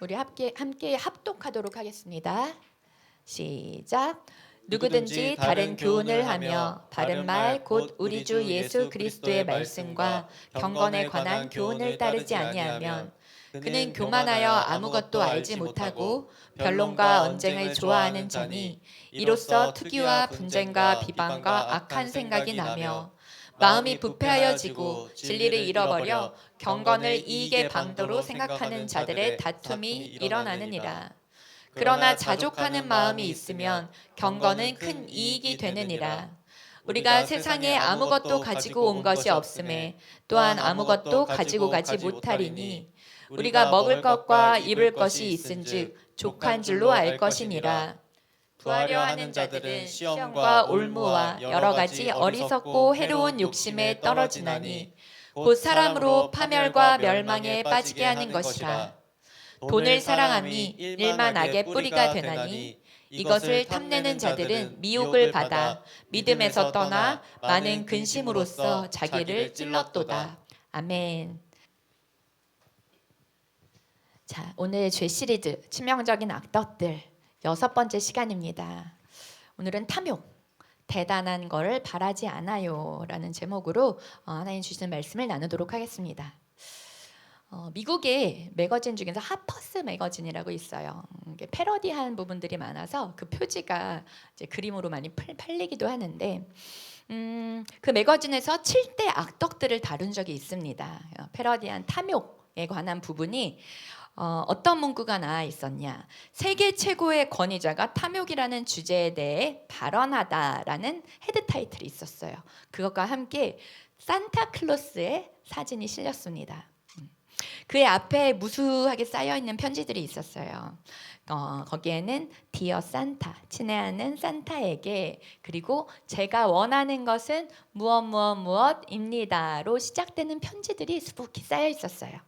우리 함께 합독하도록 하겠습니다. 시작. 누구든지 다른 교훈을 하며 바른 말 곧 우리 주 예수 그리스도의 말씀과 경건에 관한 교훈을 따르지 아니하면 그는 교만하여 아무것도 알지 못하고 변론과 언쟁을 좋아하는 자니 이로써 투기와 분쟁과 비방과 악한 생각이 나며 마음이 부패하여지고 진리를 잃어버려 경건을 이익의 방도로 생각하는 자들의 다툼이 일어나느니라. 그러나 자족하는 마음이 있으면 경건은 큰 이익이 되느니라. 우리가 세상에 아무것도 가지고 온 것이 없음에 또한 아무것도 가지고 가지 못하리니 우리가 먹을 것과 입을 것이 있은즉 족한 줄로 알 것이니라. 부하려 하는 자들은 시험과 올무와 여러 가지 어리석고 해로운 욕심에 떨어지나니 곧 사람으로 파멸과 멸망에 빠지게 하는 것이라. 돈을 사랑함이 일만 악의 뿌리가 되나니 이것을 탐내는 자들은 미혹을 받아 믿음에서 떠나 많은 근심으로써 자기를 찔렀도다. 아멘. 자, 오늘 죄 시리즈 치명적인 악덕들 6번째 시간입니다. 오늘은 탐욕, 대단한 걸 바라지 않아요 라는 제목으로 하나님 주시는 말씀을 나누도록 하겠습니다. 미국의 매거진 중에서 하퍼스 매거진이라고 있어요. 이게 패러디한 부분들이 많아서 그 표지가 이제 그림으로 많이 팔리기도 하는데 그 매거진에서 7대 악덕들을 다룬 적이 있습니다. 패러디한 탐욕에 관한 부분이 어떤 문구가 나와 있었냐. 세계 최고의 권위자가 탐욕이라는 주제에 대해 발언하다라는 헤드 타이틀이 있었어요. 그것과 함께 산타클로스의 사진이 실렸습니다. 그의 앞에 무수하게 쌓여있는 편지들이 있었어요. 거기에는 Dear Santa, 친애하는 산타에게, 그리고 제가 원하는 것은 무엇입니다로 시작되는 편지들이 수북히 쌓여 있었어요.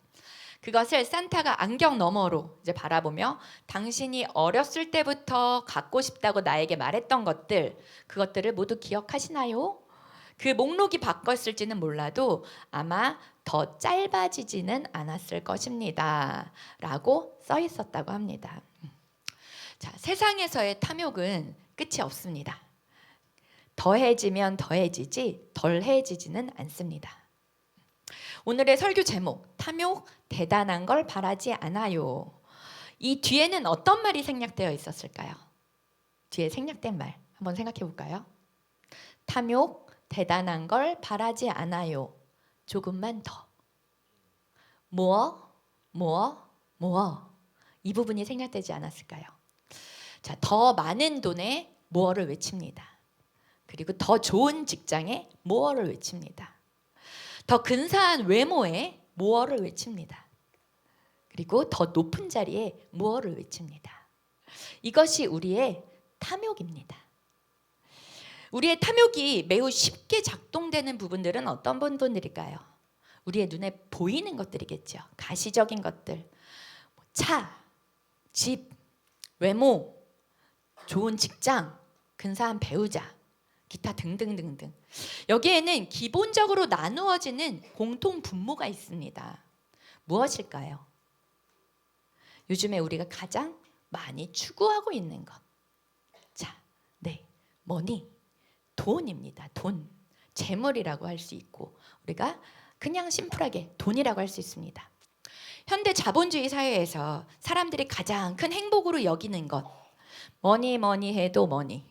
그것을 산타가 안경 너머로 이제 바라보며 당신이 어렸을 때부터 갖고 싶다고 나에게 말했던 것들, 그것들을 모두 기억하시나요? 그 목록이 바뀌었을지는 몰라도 아마 더 짧아지지는 않았을 것입니다 라고 써 있었다고 합니다. 자, 세상에서의 탐욕은 끝이 없습니다. 더해지면 더해지지 덜해지지는 않습니다. 오늘의 설교 제목, 탐욕, 대단한 걸 바라지 않아요. 이 뒤에는 어떤 말이 생략되어 있었을까요? 뒤에 생략된 말 한번 생각해 볼까요? 탐욕, 대단한 걸 바라지 않아요. 조금만 더. 이 부분이 생략되지 않았을까요? 자, 더 많은 돈에 뭐를 외칩니다. 그리고 더 좋은 직장에 뭐를 외칩니다. 더 근사한 외모에 뭐를 외칩니다. 그리고 더 높은 자리에 뭐를 외칩니다. 이것이 우리의 탐욕입니다. 우리의 탐욕이 매우 쉽게 작동되는 부분들은 어떤 부분들일까요? 우리의 눈에 보이는 것들이겠죠. 가시적인 것들, 차, 집, 외모, 좋은 직장, 근사한 배우자, 기타 등등등등. 여기에는 기본적으로 나누어지는 공통 분모가 있습니다. 무엇일까요? 요즘에 우리가 가장 많이 추구하고 있는 것. 자, 네, 머니. 돈입니다. 돈, 재물이라고 할 수 있고 우리가 그냥 심플하게 돈이라고 할 수 있습니다. 현대 자본주의 사회에서 사람들이 가장 큰 행복으로 여기는 것, 뭐니 해도 머니,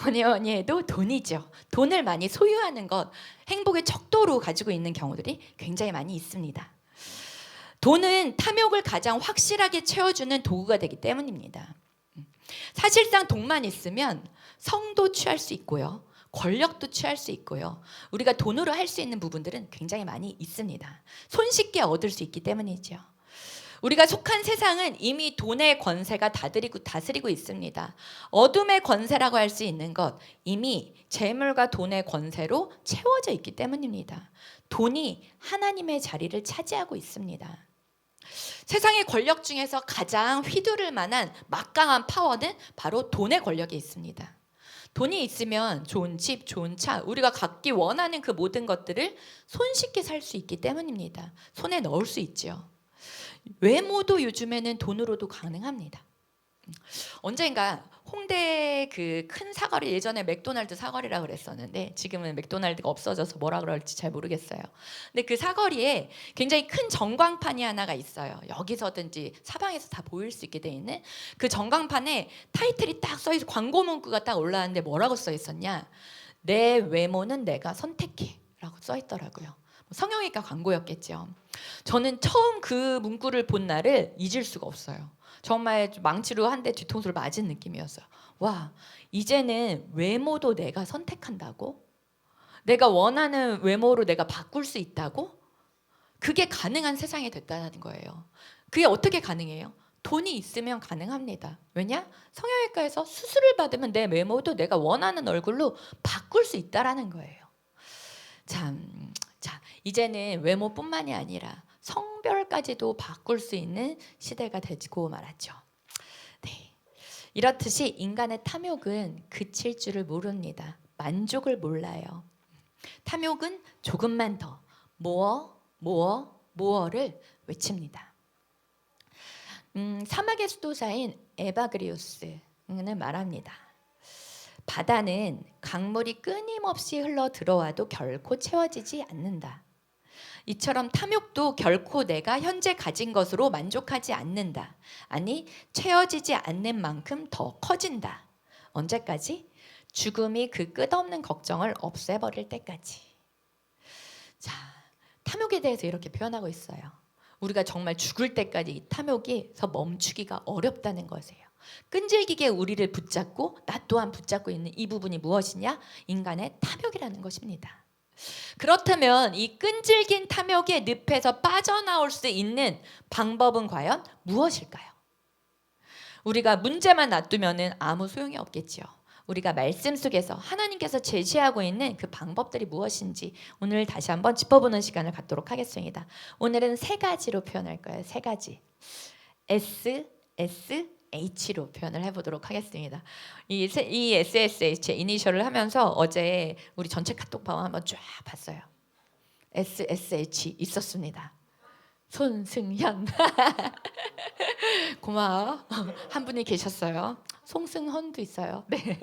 뭐니 해도 돈이죠. 돈을 많이 소유하는 것, 행복의 척도로 가지고 있는 경우들이 굉장히 많이 있습니다. 돈은 탐욕을 가장 확실하게 채워주는 도구가 되기 때문입니다. 사실상 돈만 있으면 성도 취할 수 있고요. 권력도 취할 수 있고요. 우리가 돈으로 할 수 있는 부분들은 굉장히 많이 있습니다. 손쉽게 얻을 수 있기 때문이죠. 우리가 속한 세상은 이미 돈의 권세가 다스리고 있습니다. 어둠의 권세라고 할 수 있는 것, 이미 재물과 돈의 권세로 채워져 있기 때문입니다. 돈이 하나님의 자리를 차지하고 있습니다. 세상의 권력 중에서 가장 휘두를 만한 막강한 파워는 바로 돈의 권력에 있습니다. 돈이 있으면 좋은 집, 좋은 차, 우리가 갖기 원하는 그 모든 것들을 손쉽게 살 수 있기 때문입니다. 손에 넣을 수 있죠. 외모도 요즘에는 돈으로도 가능합니다. 언젠가 홍대 그 큰 사거리, 예전에 맥도날드 사거리라 그랬었는데 지금은 맥도날드가 없어져서 뭐라 그럴지 잘 모르겠어요. 근데 그 사거리에 굉장히 큰 전광판이 하나가 있어요. 여기서든지 사방에서 다 보일 수 있게 돼 있는 그 전광판에 타이틀이 딱 써 있어, 광고 문구가 딱 올라왔는데 뭐라고 써 있었냐? 내 외모는 내가 선택해라고 써 있더라고요. 성형외과 광고였겠죠. 저는 처음 그 문구를 본 날을 잊을 수가 없어요. 정말 망치로 한 대 뒤통수를 맞은 느낌이었어요. 와, 이제는 외모도 내가 선택한다고? 내가 원하는 외모로 내가 바꿀 수 있다고? 그게 가능한 세상이 됐다는 거예요. 그게 어떻게 가능해요? 돈이 있으면 가능합니다. 왜냐? 성형외과에서 수술을 받으면 내 외모도 내가 원하는 얼굴로 바꿀 수 있다라는 거예요. 참, 자, 이제는 외모뿐만이 아니라 성별까지도 바꿀 수 있는 시대가 되고 말았죠. 네. 이렇듯이 인간의 탐욕은 그칠 줄을 모릅니다. 만족을 몰라요. 탐욕은 조금만 더 모어를 외칩니다. 사막의 수도사인 에바그리우스는 말합니다. 바다는 강물이 끊임없이 흘러 들어와도 결코 채워지지 않는다. 이처럼 탐욕도 결코 내가 현재 가진 것으로 만족하지 않는다. 아니, 채워지지 않는 만큼 더 커진다. 언제까지? 죽음이 그 끝없는 걱정을 없애버릴 때까지. 자, 탐욕에 대해서 이렇게 표현하고 있어요. 우리가 정말 죽을 때까지 이 탐욕에서 멈추기가 어렵다는 것이에요. 끈질기게 우리를 붙잡고 나 또한 붙잡고 있는 이 부분이 무엇이냐? 인간의 탐욕이라는 것입니다. 그렇다면 이 끈질긴 탐욕의 늪에서 빠져나올 수 있는 방법은 과연 무엇일까요? 우리가 문제만 놔두면 아무 소용이 없겠죠. 우리가 말씀 속에서 하나님께서 제시하고 있는 그 방법들이 무엇인지 오늘 다시 한번 짚어보는 시간을 갖도록 하겠습니다. 오늘은 세 가지로 표현할 거예요. 세 가지. SSH로 표현을 해보도록 하겠습니다. 이 SSH 이니셜을 하면서 어제 우리 전체 카톡방 한번 쫙 봤어요. SSH 있었습니다. 손승현 고마워. 한 분이 계셨어요. 송승헌도 있어요. 네.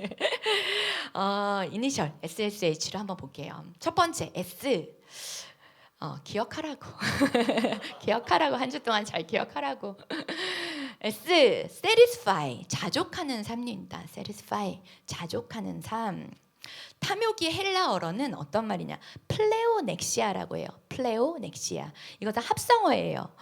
이니셜 SSH를 한번 볼게요. 첫 번째 S. 기억하라고. 기억하라고. 한 주 동안 잘 기억하라고. S. satisfy. 자족하는 삶입니다. satisfy. 자족하는 삶. 탐욕이 헬라어로는 어떤 말이냐? 플레오넥시아라고 해요. 플레오넥시아. 이것은 합성어예요.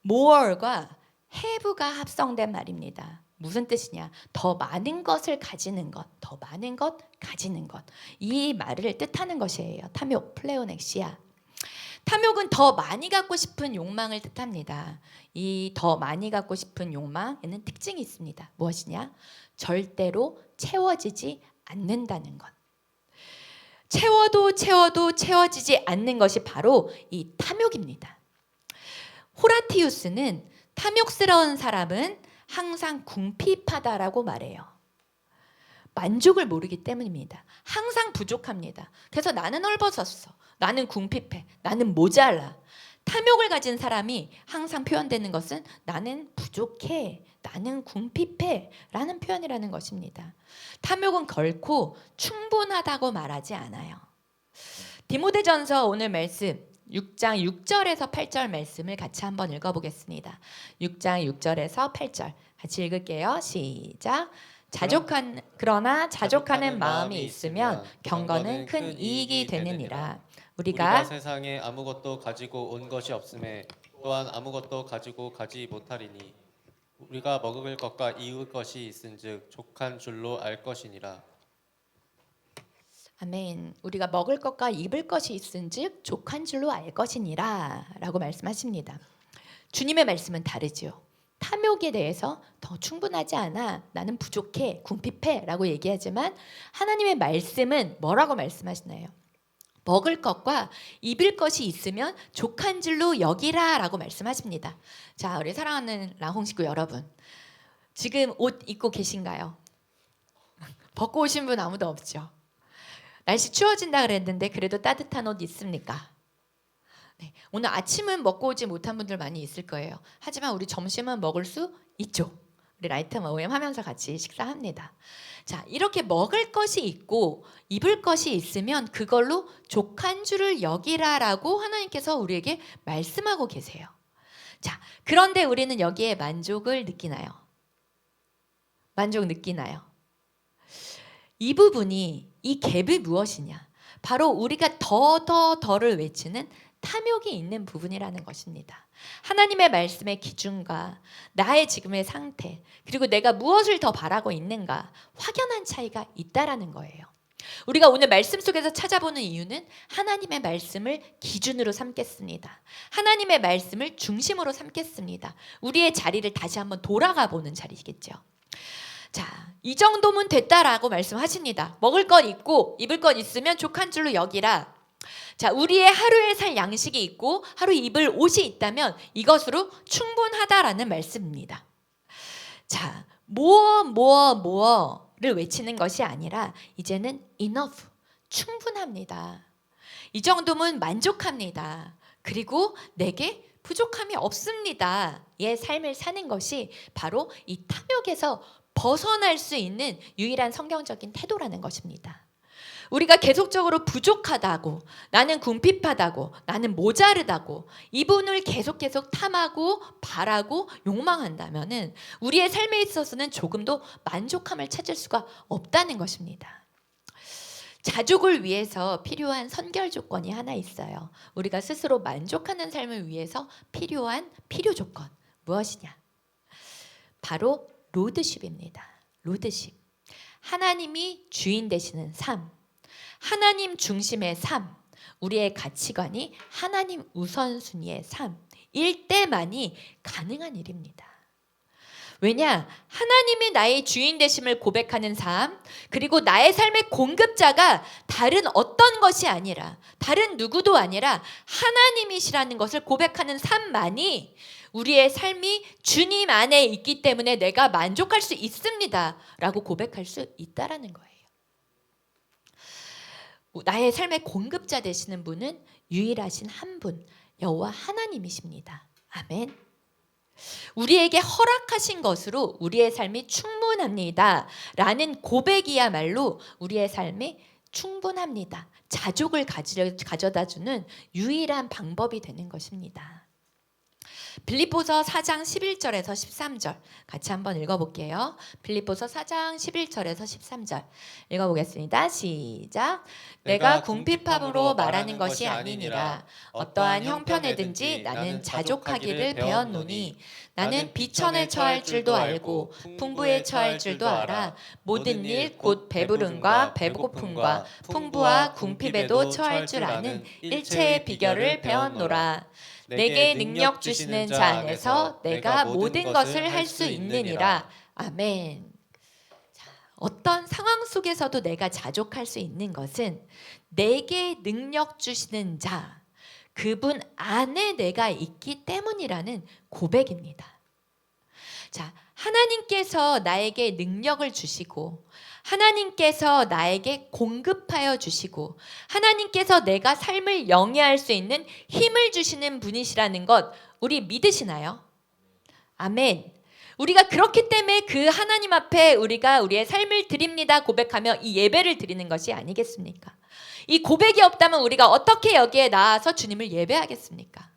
more과 have가 합성된 말입니다. 무슨 뜻이냐? 더 많은 것을 가지는 것, 더 많은 것 가지는 것. 이 말을 뜻하는 것이에요. 탐욕, 플레오넥시아. 탐욕은 더 많이 갖고 싶은 욕망을 뜻합니다. 이 더 많이 갖고 싶은 욕망에는 특징이 있습니다. 무엇이냐? 절대로 채워지지 않는다는 것. 채워도 채워지지 않는 것이 바로 이 탐욕입니다. 호라티우스는 탐욕스러운 사람은 항상 궁핍하다라고 말해요. 만족을 모르기 때문입니다. 항상 부족합니다. 그래서 나는 헐벗었어. 나는 궁핍해. 나는 모자라. 탐욕을 가진 사람이 항상 표현되는 것은 나는 부족해. 나는 궁핍해. 라는 표현이라는 것입니다. 탐욕은 결코 충분하다고 말하지 않아요. 디모데전서 오늘 말씀 6장 6절에서 8절 말씀을 같이 한번 읽어보겠습니다. 6장 6절에서 8절 같이 읽을게요. 시작. 그러나 자족하는 마음이 있으면 경건은 큰 이익이 되느니라. 우리가 세상에 아무것도 가지고 온 것이 없음에 또한 아무것도 가지고 가지 못하리니 우리가 먹을 것과 입을 것이 있은즉 족한 줄로 알 것이니라. 아멘. 우리가 먹을 것과 입을 것이 있은즉 족한 줄로 알 것이니라 라고 말씀하십니다. 주님의 말씀은 다르죠. 탐욕에 대해서 더 충분하지 않아. 나는 부족해. 궁핍해. 라고 얘기하지만 하나님의 말씀은 뭐라고 말씀하시나요? 먹을 것과 입을 것이 있으면 족한 줄로 여기라 라고 말씀하십니다. 자, 우리 사랑하는 라홍 식구 여러분, 지금 옷 입고 계신가요? 벗고 오신 분 아무도 없죠? 날씨 추워진다 그랬는데 그래도 따뜻한 옷 있습니까? 네, 오늘 아침은 먹고 오지 못한 분들 많이 있을 거예요. 하지만 우리 점심은 먹을 수 있죠. 우리 라이트 모임 하면서 같이 식사합니다. 자, 이렇게 먹을 것이 있고 입을 것이 있으면 그걸로 족한 줄을 여기라라고 하나님께서 우리에게 말씀하고 계세요. 자, 그런데 우리는 여기에 만족을 느끼나요? 만족 느끼나요? 이 부분이, 이 갭이 무엇이냐? 바로 우리가 더를 외치는 탐욕이 있는 부분이라는 것입니다. 하나님의 말씀의 기준과 나의 지금의 상태, 그리고 내가 무엇을 더 바라고 있는가, 확연한 차이가 있다라는 거예요. 우리가 오늘 말씀 속에서 찾아보는 이유는 하나님의 말씀을 기준으로 삼겠습니다. 하나님의 말씀을 중심으로 삼겠습니다. 우리의 자리를 다시 한번 돌아가 보는 자리겠죠. 자, 이 정도면 됐다라고 말씀하십니다. 먹을 것 있고 입을 것 있으면 족한 줄로 여기라. 자, 우리의 하루에 살 양식이 있고 하루 입을 옷이 있다면 이것으로 충분하다라는 말씀입니다. 자, 뭐를 외치는 것이 아니라 이제는 enough, 충분합니다. 이 정도면 만족합니다. 그리고 내게 부족함이 없습니다. 의 삶을 사는 것이 바로 이 탐욕에서 벗어날 수 있는 유일한 성경적인 태도라는 것입니다. 우리가 계속적으로 부족하다고, 나는 궁핍하다고, 나는 모자르다고 이 부분을 계속 탐하고 바라고 욕망한다면은 우리의 삶에 있어서는 조금도 만족함을 찾을 수가 없다는 것입니다. 자족을 위해서 필요한 선결 조건이 하나 있어요. 우리가 스스로 만족하는 삶을 위해서 필요한 필요 조건 무엇이냐? 바로 로드십입니다. 로드십. 하나님이 주인 되시는 삶. 하나님 중심의 삶, 우리의 가치관이 하나님 우선순위의 삶일 때만이 가능한 일입니다. 왜냐? 하나님이 나의 주인 되심을 고백하는 삶, 그리고 나의 삶의 공급자가 다른 어떤 것이 아니라, 다른 누구도 아니라 하나님이시라는 것을 고백하는 삶만이 우리의 삶이 주님 안에 있기 때문에 내가 만족할 수 있습니다 라고 고백할 수 있다라는 거예요. 나의 삶의 공급자 되시는 분은 유일하신 한 분, 여호와 하나님이십니다. 아멘. 우리에게 허락하신 것으로 우리의 삶이 충분합니다 라는 고백이야말로 우리의 삶이 충분합니다, 자족을 가져다주는 유일한 방법이 되는 것입니다. 빌립보서 4장 11절에서 13절 같이 한번 읽어볼게요. 빌립보서 4장 11절에서 13절 읽어보겠습니다. 시작. 내가 궁핍함으로 말하는 것이 아니니라. 어떠한 형편에든지 나는 자족하기를 배웠노니 나는 비천에 처할 줄도 알고 풍부에 처할 줄도 알아. 모든 일 곧 배부름과 배고픔과 풍부와 궁핍에도 처할 줄 아는 일체의 비결을 배웠노라. 내게 능력 주시는 자 안에서 내가 모든 것을 할 수 있느니라. 아멘. 자, 어떤 상황 속에서도 내가 자족할 수 있는 것은 내게 능력 주시는 자, 그분 안에 내가 있기 때문이라는 고백입니다. 자, 하나님께서 나에게 능력을 주시고 하나님께서 나에게 공급하여 주시고 하나님께서 내가 삶을 영위할 수 있는 힘을 주시는 분이시라는 것 우리 믿으시나요? 아멘. 우리가 그렇기 때문에 그 하나님 앞에 우리가 우리의 삶을 드립니다 고백하며 이 예배를 드리는 것이 아니겠습니까? 이 고백이 없다면 우리가 어떻게 여기에 나와서 주님을 예배하겠습니까?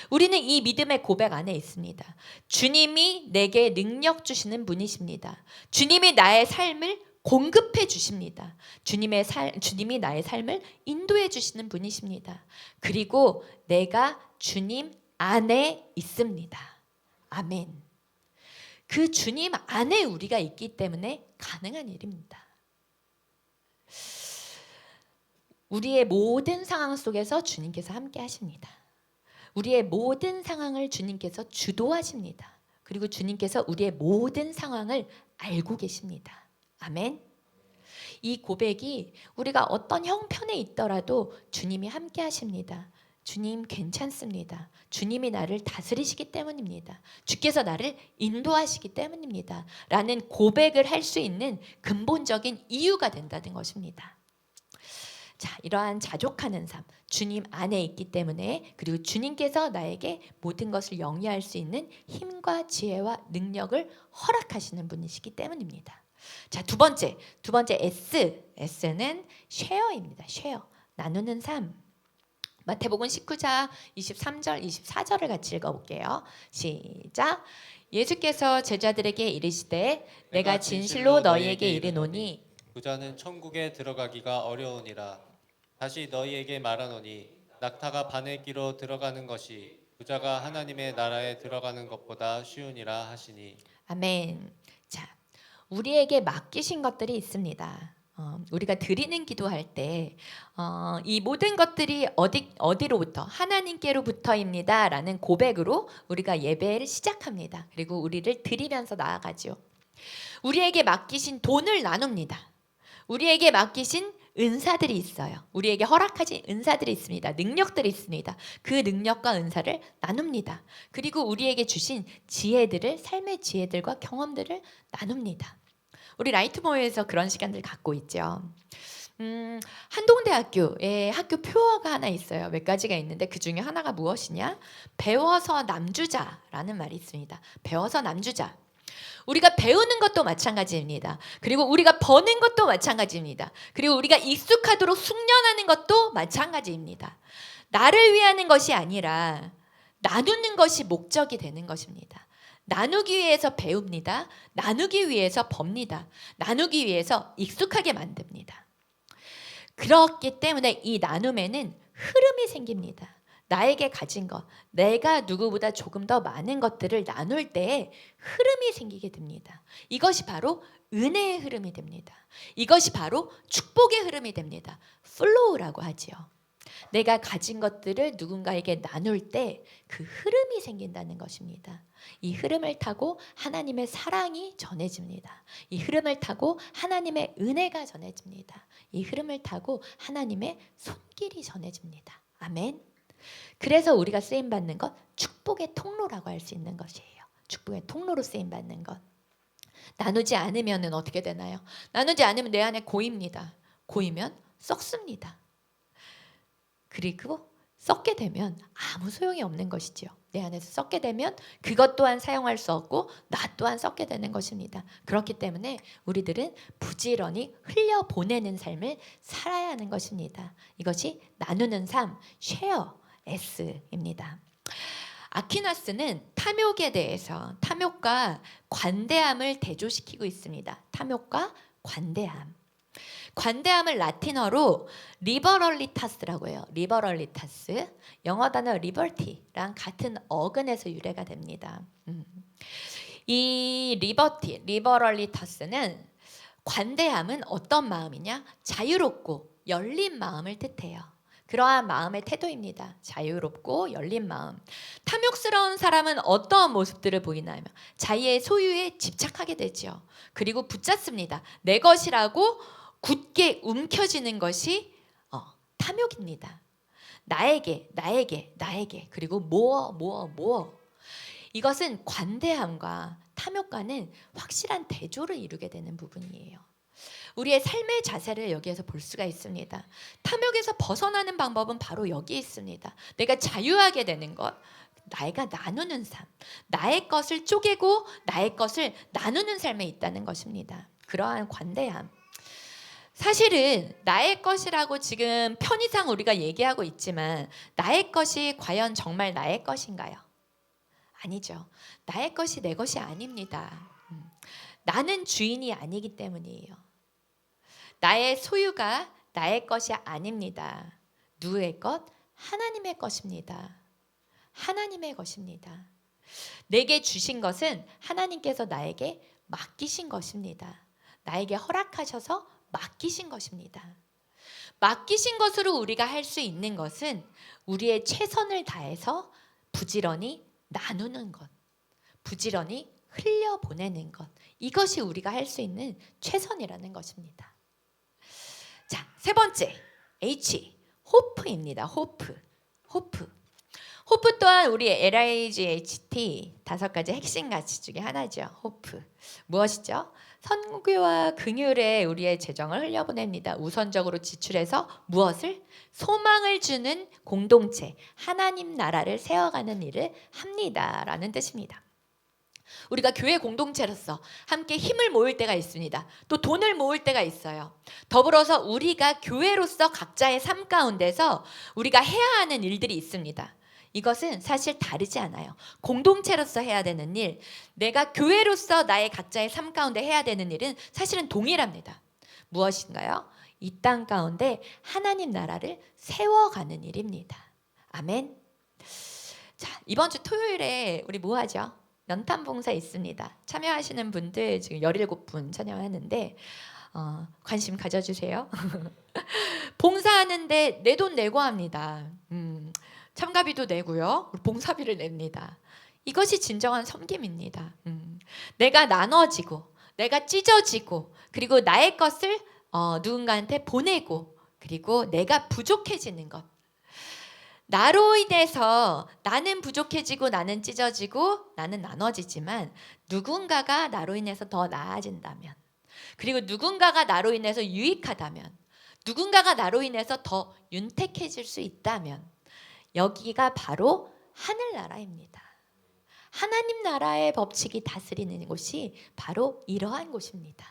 우리는 이 믿음의 고백 안에 있습니다. 주님이 내게 능력 주시는 분이십니다. 주님이 나의 삶을 공급해 주십니다. 주님이 나의 삶을 인도해 주시는 분이십니다. 그리고 내가 주님 안에 있습니다. 아멘. 그 주님 안에 우리가 있기 때문에 가능한 일입니다. 우리의 모든 상황 속에서 주님께서 함께 하십니다. 우리의 모든 상황을 주님께서 주도하십니다. 그리고 주님께서 우리의 모든 상황을 알고 계십니다. 아멘. 이 고백이 우리가 어떤 형편에 있더라도 주님이 함께 하십니다. 주님 괜찮습니다. 주님이 나를 다스리시기 때문입니다. 주께서 나를 인도하시기 때문입니다. 라는 고백을 할 수 있는 근본적인 이유가 된다는 것입니다. 자, 이러한 자족하는 삶, 주님 안에 있기 때문에, 그리고 주님께서 나에게 모든 것을 영위할 수 있는 힘과 지혜와 능력을 허락하시는 분이시기 때문입니다. 자, 두 번째 S는 쉐어입니다. 쉐어, 나누는 삶. 마태복음 19장 23절 24절을 같이 읽어볼게요. 시작. 예수께서 제자들에게 이르시되 내가 진실로 너희에게 이르노니 부자는 천국에 들어가기가 어려우니라. 다시 너희에게 말하노니 낙타가 바늘 끼로 들어가는 것이 부자가 하나님의 나라에 들어가는 것보다 쉬우니라 하시니. 아멘. 자, 우리에게 맡기신 것들이 있습니다. 우리가 드리는 기도할 때 이 모든 것들이 어디로부터 하나님께로부터입니다라는 고백으로 우리가 예배를 시작합니다. 그리고 우리를 드리면서 나아가죠. 우리에게 맡기신 돈을 나눕니다. 우리에게 맡기신 은사들이 있어요. 우리에게 허락하신 은사들이 있습니다. 능력들이 있습니다. 그 능력과 은사를 나눕니다. 그리고 우리에게 주신 지혜들을, 삶의 지혜들과 경험들을 나눕니다. 우리 라이트모어에서 그런 시간들 갖고 있죠. 한동대학교에 학교 표어가 하나 있어요. 몇 가지가 있는데 그 중에 하나가 무엇이냐? 배워서 남주자라는 말이 있습니다. 배워서 남주자. 우리가 배우는 것도 마찬가지입니다. 그리고 우리가 버는 것도 마찬가지입니다. 그리고 우리가 익숙하도록 숙련하는 것도 마찬가지입니다. 나를 위하는 것이 아니라 나누는 것이 목적이 되는 것입니다. 나누기 위해서 배웁니다. 나누기 위해서 법니다. 나누기 위해서 익숙하게 만듭니다. 그렇기 때문에 이 나눔에는 흐름이 생깁니다. 나에게 가진 것, 내가 누구보다 조금 더 많은 것들을 나눌 때 흐름이 생기게 됩니다. 이것이 바로 은혜의 흐름이 됩니다. 이것이 바로 축복의 흐름이 됩니다. 플로우라고 하지요. 내가 가진 것들을 누군가에게 나눌 때 그 흐름이 생긴다는 것입니다. 이 흐름을 타고 하나님의 사랑이 전해집니다. 이 흐름을 타고 하나님의 은혜가 전해집니다. 이 흐름을 타고 하나님의 손길이 전해집니다. 아멘. 그래서 우리가 쓰임받는 것, 축복의 통로라고 할 수 있는 것이에요. 축복의 통로로 쓰임받는 것. 나누지 않으면 어떻게 되나요? 나누지 않으면 내 안에 고입니다. 고이면 썩습니다. 그리고 썩게 되면 아무 소용이 없는 것이죠. 내 안에서 썩게 되면 그것 또한 사용할 수 없고 나 또한 썩게 되는 것입니다. 그렇기 때문에 우리들은 부지런히 흘려보내는 삶을 살아야 하는 것입니다. 이것이 나누는 삶, 쉐어, S입니다. 아퀴나스는 탐욕에 대해서 탐욕과 관대함을 대조시키고 있습니다. 탐욕과 관대함. 관대함을 라틴어로 리버럴리타스라고 해요. 리버럴리타스. 영어 단어 리버티랑 같은 어근에서 유래가 됩니다. 이 리버럴리타스는 관대함은 어떤 마음이냐? 자유롭고 열린 마음을 뜻해요. 그러한 마음의 태도입니다. 자유롭고 열린 마음. 탐욕스러운 사람은 어떠한 모습들을 보이나요? 자기의 소유에 집착하게 되죠. 그리고 붙잡습니다. 내 것이라고 굳게 움켜쥐는 것이 탐욕입니다. 나에게 그리고 모어. 이것은 관대함과 탐욕과는 확실한 대조를 이루게 되는 부분이에요. 우리의 삶의 자세를 여기에서 볼 수가 있습니다. 탐욕에서 벗어나는 방법은 바로 여기에 있습니다. 내가 자유하게 되는 것, 내가 나누는 삶, 나의 것을 쪼개고 나의 것을 나누는 삶에 있다는 것입니다. 그러한 관대함. 사실은 나의 것이라고 지금 편의상 우리가 얘기하고 있지만 나의 것이 과연 정말 나의 것인가요? 아니죠. 나의 것이 내 것이 아닙니다. 나는 주인이 아니기 때문이에요. 나의 소유가 나의 것이 아닙니다. 누구의 것? 하나님의 것입니다. 하나님의 것입니다. 내게 주신 것은 하나님께서 나에게 맡기신 것입니다. 나에게 허락하셔서 맡기신 것입니다. 맡기신 것으로 우리가 할 수 있는 것은 우리의 최선을 다해서 부지런히 나누는 것, 부지런히 흘려보내는 것. 이것이 우리가 할 수 있는 최선이라는 것입니다. 자, 세 번째 H, 호프입니다. 호프. 호프 또한 우리 LIGHT 5가지 핵심 가치 중에 하나죠. 호프. 무엇이죠? 선교와 긍휼에 우리의 재정을 흘려보냅니다. 우선적으로 지출해서 무엇을? 소망을 주는 공동체, 하나님 나라를 세워가는 일을 합니다라는 뜻입니다. 우리가 교회 공동체로서 함께 힘을 모을 때가 있습니다. 또 돈을 모을 때가 있어요. 더불어서 우리가 교회로서 각자의 삶 가운데서 우리가 해야 하는 일들이 있습니다. 이것은 사실 다르지 않아요. 공동체로서 해야 되는 일, 내가 교회로서 나의 각자의 삶 가운데 해야 되는 일은 사실은 동일합니다. 무엇인가요? 이 땅 가운데 하나님 나라를 세워가는 일입니다. 아멘. 자, 이번 주 토요일에 우리 뭐 하죠? 연탄 봉사 있습니다. 참여하시는 분들 지금 17분 참여하는데 관심 가져주세요. 봉사하는데 내 돈 내고 합니다. 참가비도 내고요. 봉사비를 냅니다. 이것이 진정한 섬김입니다. 내가 나눠지고 내가 찢어지고 그리고 나의 것을 누군가한테 보내고 그리고 내가 부족해지는 것. 나로 인해서 나는 부족해지고 나는 찢어지고 나는 나눠지지만 누군가가 나로 인해서 더 나아진다면 그리고 누군가가 나로 인해서 유익하다면 누군가가 나로 인해서 더 윤택해질 수 있다면 여기가 바로 하늘나라입니다. 하나님 나라의 법칙이 다스리는 곳이 바로 이러한 곳입니다.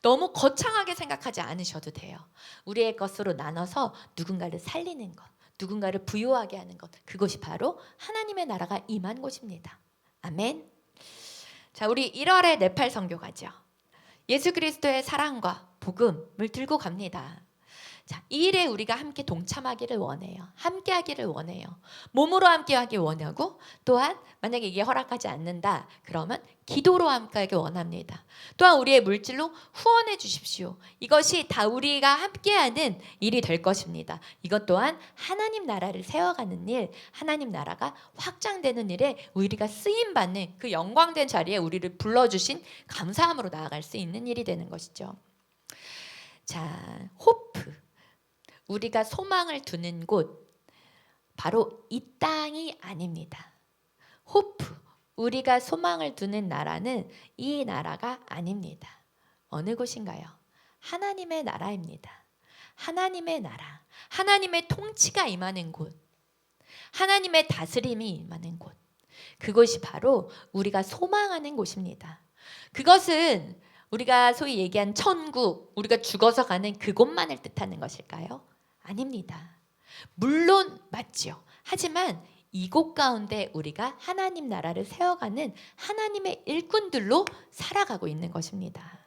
너무 거창하게 생각하지 않으셔도 돼요. 우리의 것으로 나눠서 누군가를 살리는 것, 누군가를 부유하게 하는 것, 그것이 바로 하나님의 나라가 임한 곳입니다. 아멘. 자, 우리 1월에 네팔 선교 가죠. 예수 그리스도의 사랑과 복음을 들고 갑니다. 자, 이 일에 우리가 함께 동참하기를 원해요. 함께 하기를 원해요. 몸으로 함께 하기 원하고 또한 만약에 이게 허락하지 않는다 그러면 기도로 함께 하기 원합니다. 또한 우리의 물질로 후원해 주십시오. 이것이 다 우리가 함께하는 일이 될 것입니다. 이것 또한 하나님 나라를 세워가는 일, 하나님 나라가 확장되는 일에 우리가 쓰임받는 그 영광된 자리에 우리를 불러주신 감사함으로 나아갈 수 있는 일이 되는 것이죠. 자, 호프. 우리가 소망을 두는 곳 바로 이 땅이 아닙니다. 호프, 우리가 소망을 두는 나라는 이 나라가 아닙니다. 어느 곳인가요? 하나님의 나라입니다. 하나님의 나라, 하나님의 통치가 임하는 곳, 하나님의 다스림이 임하는 곳, 그곳이 바로 우리가 소망하는 곳입니다. 그것은 우리가 소위 얘기한 천국, 우리가 죽어서 가는 그곳만을 뜻하는 것일까요? 아닙니다. 물론 맞죠. 하지만 이곳 가운데 우리가 하나님 나라를 세워가는 하나님의 일꾼들로 살아가고 있는 것입니다.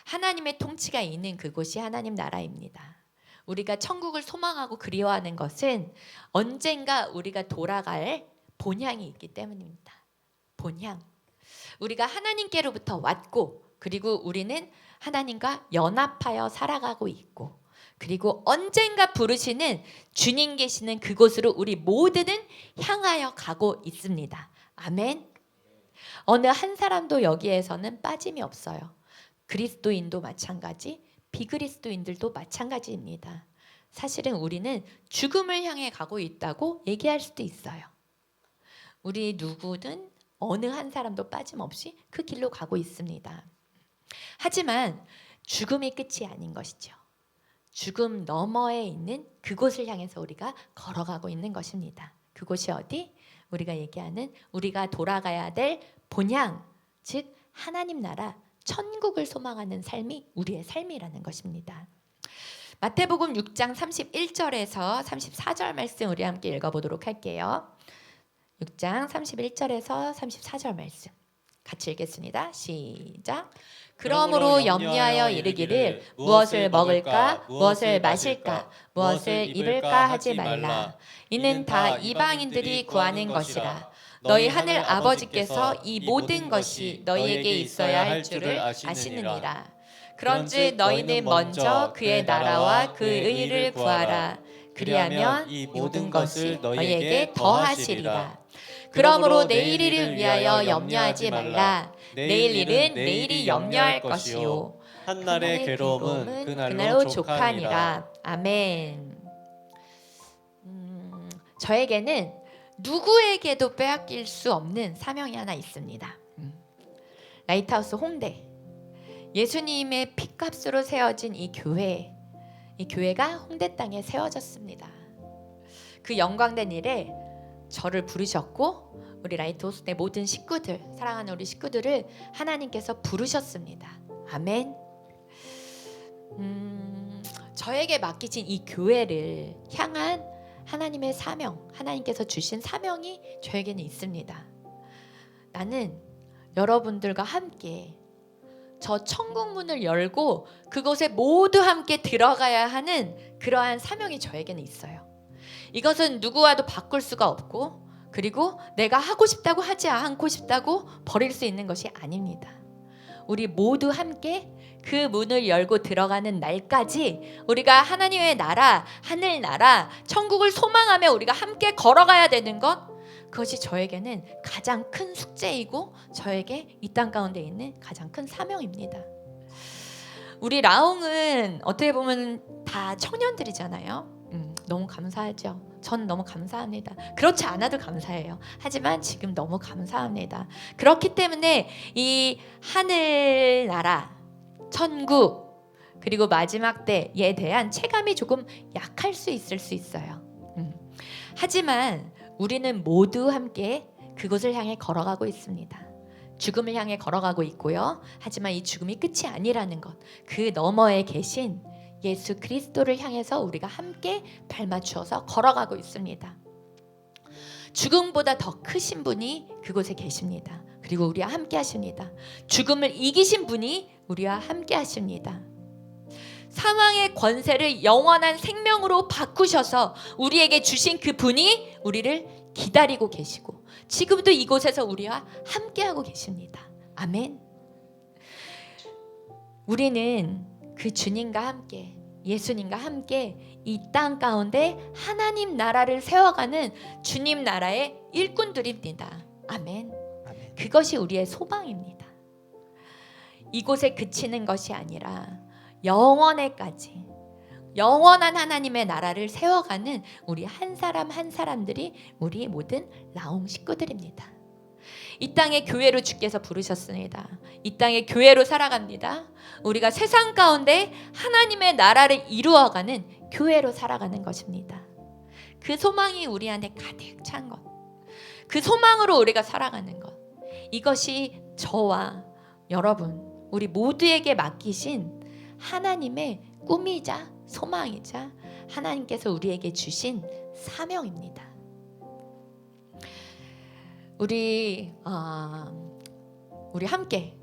하나님의 통치가 있는 그곳이 하나님 나라입니다. 우리가 천국을 소망하고 그리워하는 것은 언젠가 우리가 돌아갈 본향이 있기 때문입니다. 본향. 우리가 하나님께로부터 왔고 그리고 우리는 하나님과 연합하여 살아가고 있고 그리고 언젠가 부르시는 주님 계시는 그곳으로 우리 모두는 향하여 가고 있습니다. 아멘. 어느 한 사람도 여기에서는 빠짐이 없어요. 그리스도인도 마찬가지, 비그리스도인들도 마찬가지입니다. 사실은 우리는 죽음을 향해 가고 있다고 얘기할 수도 있어요. 우리 누구든 어느 한 사람도 빠짐없이 그 길로 가고 있습니다. 하지만 죽음이 끝이 아닌 것이죠. 죽음 너머에 있는 그곳을 향해서 우리가 걸어가고 있는 것입니다. 그곳이 어디? 우리가 얘기하는 우리가 돌아가야 될 본향, 즉 하나님 나라, 천국을 소망하는 삶이 우리의 삶이라는 것입니다. 마태복음 6장 31절에서 34절 말씀 우리 함께 읽어보도록 할게요. 6장 31절에서 34절 말씀 같이 읽겠습니다. 시작. 그러므로 염려하여 이르기를 무엇을 먹을까 무엇을 마실까 무엇을 입을까 하지 말라. 이는 다 이방인들이 구하는 것이라. 너희 하늘 아버지께서 이 모든 것이 너희에게 있어야 할 줄을 아시느니라. 그런즉 너희는 먼저 그의 나라와 그의 의를 구하라. 그리하면 이 모든 것을 너희에게 더하시리라. 그러므로 내일 일을 위하여 염려하지 말라. 내일 일은 내일이 염려할 것이요 한날의 괴로움은 그날로 족하니라. 아멘. 저에게는 누구에게도 빼앗길 수 없는 사명이 하나 있습니다. 라이트하우스 홍대 예수님의 피값으로 세워진 이 교회가 홍대 땅에 세워졌습니다. 그 영광된 일에 저를 부르셨고 우리 라이트 호스의 모든 식구들, 사랑하는 우리 식구들을 하나님께서 부르셨습니다. 아멘. 저에게 맡기신 이 교회를 향한 하나님의 사명, 하나님께서 주신 사명이 저에게는 있습니다. 나는 여러분들과 함께 저 천국 문을 열고 그곳에 모두 함께 들어가야 하는 그러한 사명이 저에게는 있어요. 이것은 누구와도 바꿀 수가 없고, 그리고 내가 하고 싶다고 하지 않고 싶다고 버릴 수 있는 것이 아닙니다. 우리 모두 함께 그 문을 열고 들어가는 날까지 우리가 하나님의 나라, 하늘나라, 천국을 소망하며 우리가 함께 걸어가야 되는 것, 그것이 저에게는 가장 큰 숙제이고 저에게 이 땅 가운데 있는 가장 큰 사명입니다. 우리 라옹은 어떻게 보면 다 청년들이잖아요. 너무 감사하죠. 전 너무 감사합니다. 그렇지 않아도 감사해요. 하지만 지금 너무 감사합니다. 그렇기 때문에 이 하늘나라, 천국, 그리고 마지막 때에 대한 체감이 조금 약할 수 있어요. 하지만 우리는 모두 함께 그곳을 향해 걸어가고 있습니다. 죽음을 향해 걸어가고 있고요. 하지만 이 죽음이 끝이 아니라는 것, 그 너머에 계신 예수 그리스도를 향해서 우리가 함께 발맞추어서 걸어가고 있습니다. 죽음보다 더 크신 분이 그곳에 계십니다. 그리고 우리와 함께 하십니다. 죽음을 이기신 분이 우리와 함께 하십니다. 사망의 권세를 영원한 생명으로 바꾸셔서 우리에게 주신 그 분이 우리를 기다리고 계시고 지금도 이곳에서 우리와 함께하고 계십니다. 아멘. 우리는 그 주님과 함께, 예수님과 함께 이 땅 가운데 하나님 나라를 세워가는 주님 나라의 일꾼들입니다. 아멘. 그것이 우리의 소망입니다. 이곳에 그치는 것이 아니라 영원에까지 영원한 하나님의 나라를 세워가는 우리 한 사람 한 사람들이 우리 모든 라옹 식구들입니다. 이 땅의 교회로 주께서 부르셨습니다. 이 땅의 교회로 살아갑니다. 우리가 세상 가운데 하나님의 나라를 이루어가는 교회로 살아가는 것입니다. 그 소망이 우리 안에 가득 찬 것, 그 소망으로 우리가 살아가는 것, 이것이 저와 여러분 우리 모두에게 맡기신 하나님의 꿈이자 소망이자 하나님께서 우리에게 주신 사명입니다. 우리 함께,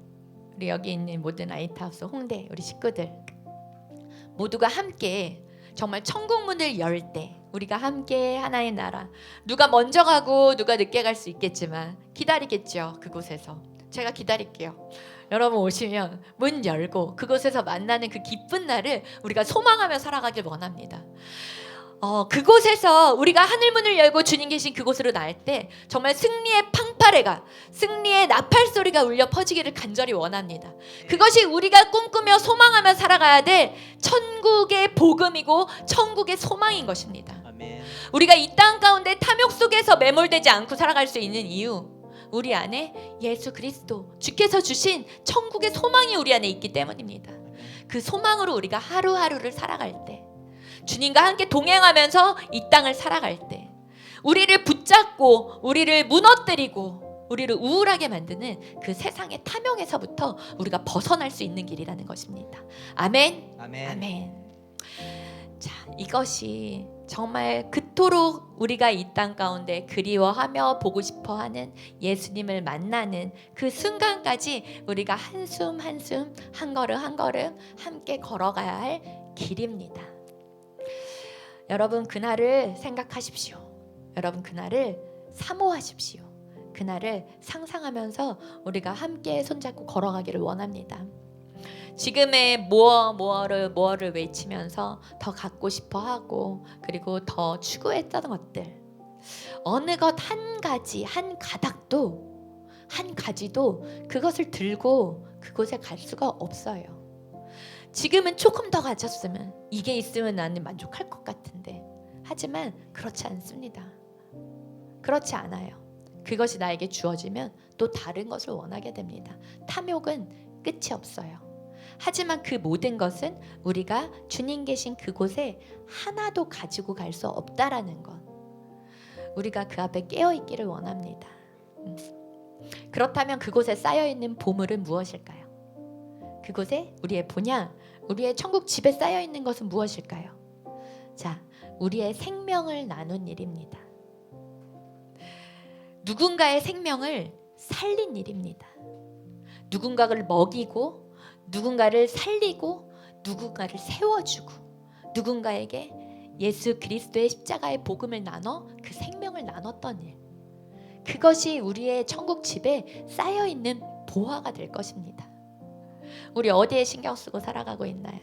우리 여기 있는 모든 라이트하우스 홍대 우리 식구들 모두가 함께 정말 천국 문을 열 때 우리가 함께 하나의 나라, 누가 먼저 가고 누가 늦게 갈 수 있겠지만 기다리겠죠. 그곳에서 제가 기다릴게요. 여러분 오시면 문 열고 그곳에서 만나는 그 기쁜 날을 우리가 소망하며 살아가길 원합니다. 그곳에서 우리가 하늘문을 열고 주님 계신 그곳으로 나갈 때 정말 승리의 팡파레가, 승리의 나팔 소리가 울려 퍼지기를 간절히 원합니다. 그것이 우리가 꿈꾸며 소망하며 살아가야 될 천국의 복음이고 천국의 소망인 것입니다. 아멘. 우리가 이 땅 가운데 탐욕 속에서 매몰되지 않고 살아갈 수 있는 이유, 우리 안에 예수 그리스도 주께서 주신 천국의 소망이 우리 안에 있기 때문입니다. 그 소망으로 우리가 하루하루를 살아갈 때, 주님과 함께 동행하면서 이 땅을 살아갈 때, 우리를 붙잡고 우리를 무너뜨리고 우리를 우울하게 만드는 그 세상의 탐욕에서부터 우리가 벗어날 수 있는 길이라는 것입니다. 아멘. 아멘. 아멘. 자, 이것이 정말 그토록 우리가 이 땅 가운데 그리워하며 보고 싶어하는 예수님을 만나는 그 순간까지 우리가 한숨 한숨 한 걸음 한 걸음 함께 걸어가야 할 길입니다. 여러분 그날을 생각하십시오. 여러분 그날을 사모하십시오. 그날을 상상하면서 우리가 함께 손잡고 걸어가기를 원합니다. 지금의 뭐를 외치면서 더 갖고 싶어 하고 그리고 더 추구했던 것들, 어느 것 한 가지 한 가닥도 한 가지도 그것을 들고 그곳에 갈 수가 없어요. 지금은 조금 더 가졌으면, 이게 있으면 나는 만족할 것 같은데, 하지만 그렇지 않습니다. 그렇지 않아요. 그것이 나에게 주어지면 또 다른 것을 원하게 됩니다. 탐욕은 끝이 없어요. 하지만 그 모든 것은 우리가 주님 계신 그곳에 하나도 가지고 갈 수 없다라는 것. 우리가 그 앞에 깨어 있기를 원합니다. 그렇다면 그곳에 쌓여 있는 보물은 무엇일까요? 그곳에 우리의 본향, 우리의 천국 집에 쌓여 있는 것은 무엇일까요? 자, 우리의 생명을 나눈 일입니다. 누군가의 생명을 살린 일입니다. 누군가를 먹이고, 누군가를 살리고, 누군가를 세워주고, 누군가에게 예수 그리스도의 십자가의 복음을 나눠 그 생명을 나눴던 일. 그것이 우리의 천국 집에 쌓여 있는 보화가 될 것입니다. 우리 어디에 신경 쓰고 살아가고 있나요?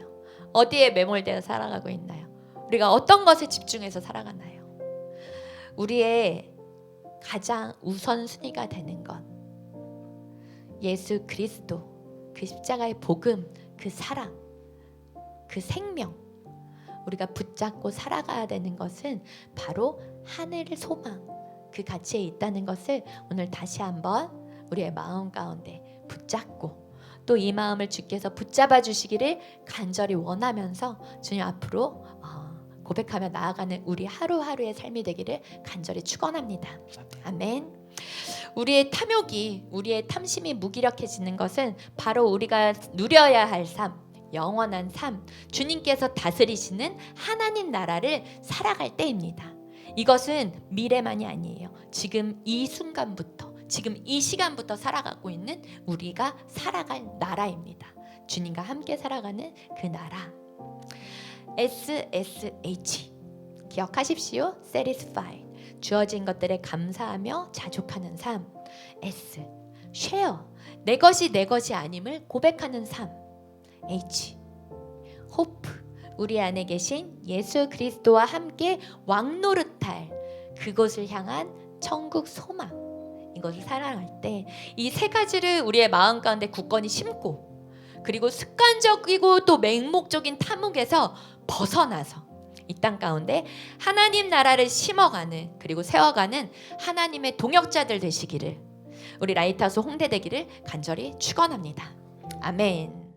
어디에 매몰되어 살아가고 있나요? 우리가 어떤 것에 집중해서 살아가나요? 우리의 가장 우선순위가 되는 것, 예수 그리스도, 그 십자가의 복음, 그 사랑, 그 생명, 우리가 붙잡고 살아가야 되는 것은 바로 하늘의 소망, 그 가치에 있다는 것을 오늘 다시 한번 우리의 마음 가운데 붙잡고, 또 이 마음을 주께서 붙잡아 주시기를 간절히 원하면서 주님 앞으로 고백하며 나아가는 우리 하루하루의 삶이 되기를 간절히 축원합니다. 아멘. 우리의 탐욕이, 우리의 탐심이 무기력해지는 것은 바로 우리가 누려야 할 삶, 영원한 삶, 주님께서 다스리시는 하나님 나라를 살아갈 때입니다. 이것은 미래만이 아니에요. 지금 이 순간부터, 지금 이 시간부터 살아가고 있는 우리가 살아갈 나라입니다. 주님과 함께 살아가는 그 나라. SSH, 기억하십시오. Satisfied, 주어진 것들에 감사하며 자족하는 삶. S, Share, 내 것이 내 것이 아님을 고백하는 삶. H, Hope, 우리 안에 계신 예수 그리스도와 함께 왕노릇할 그곳을 향한 천국 소망. 이것을 살아갈 때 이 세 가지를 우리의 마음 가운데 굳건히 심고, 그리고 습관적이고 또 맹목적인 탐욕에서 벗어나서 이 땅 가운데 하나님 나라를 심어가는, 그리고 세워가는 하나님의 동역자들 되시기를, 우리 라이트하우스 홍대 되기를 간절히 축원합니다. 아멘.